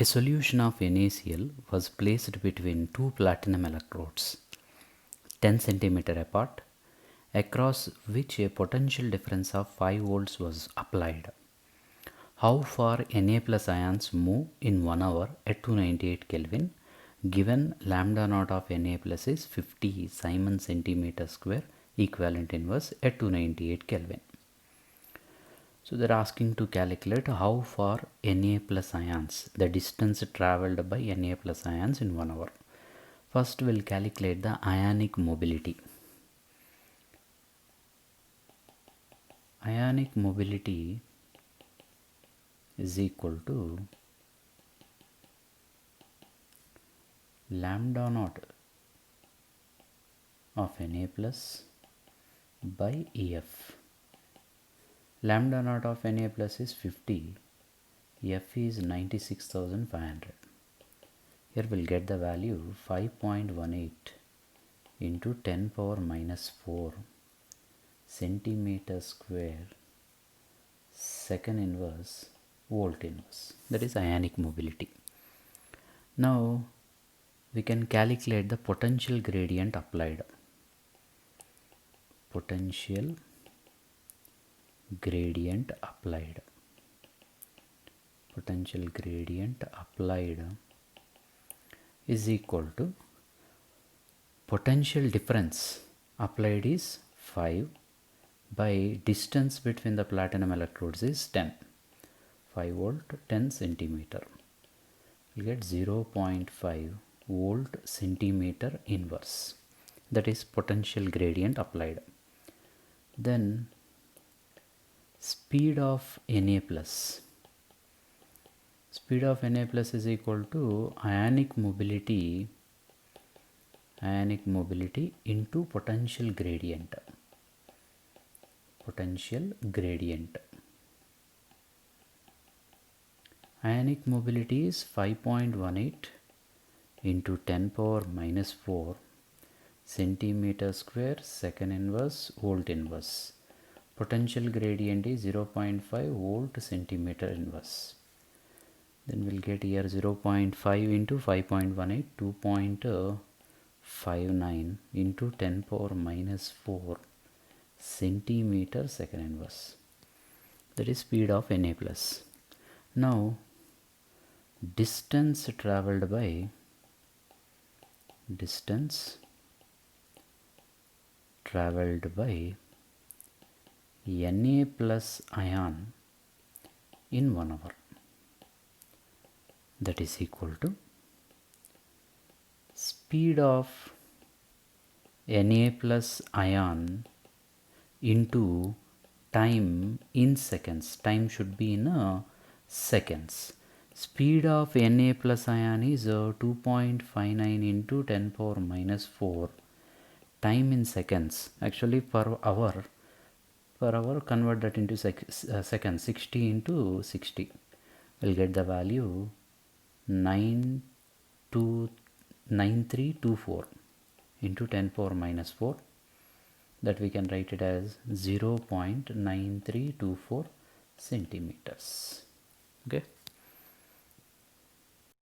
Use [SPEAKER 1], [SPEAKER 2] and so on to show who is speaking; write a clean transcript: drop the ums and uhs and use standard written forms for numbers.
[SPEAKER 1] A solution of NaCl was placed between two platinum electrodes 10 cm apart, across which a potential difference of 5 volts was applied. How far Na plus ions move in 1 hour at 298 Kelvin, given lambda naught of Na plus is 50 Simon centimeter square equivalent inverse at 298 Kelvin. So they are asking to calculate how far Na plus ions, the distance travelled by Na plus ions in 1 hour. First we will calculate the ionic mobility. Ionic mobility is equal to lambda naught of Na plus by Ef. Lambda naught of Na plus is 50, F is 96,500. Here we'll get the value 5.18 into 10 power minus 4 centimeter square second inverse volt inverse. That is ionic mobility. Now we can calculate the potential gradient applied. Potential gradient applied. Potential gradient applied is equal to potential difference applied is 5 by distance between the platinum electrodes is 10. 5 volt 10 centimeter. You get 0.5 volt centimeter inverse. That is potential gradient applied. Then speed of Na plus. Speed of Na plus is equal to ionic mobility into potential gradient. Potential gradient. Ionic mobility is 5.18 into 10 power minus 4 centimeter square second inverse volt inverse. Potential gradient is 0.5 volt centimeter inverse. Then we'll get here 0.5 into 5.18, 2.59 into 10 power minus 4 centimeter second inverse. That is speed of Na plus. Now distance travelled by Na plus ion in 1 hour. That is equal to speed of Na plus ion into time in seconds. Time should be in seconds. Speed of Na plus ion is 2.59 into 10 power minus 4. Time in seconds. Actually per hour convert that into seconds. 60 into 60. We'll get the value 9324 into 10 power minus 4. That we can write it as 0.9324 centimeters. Okay.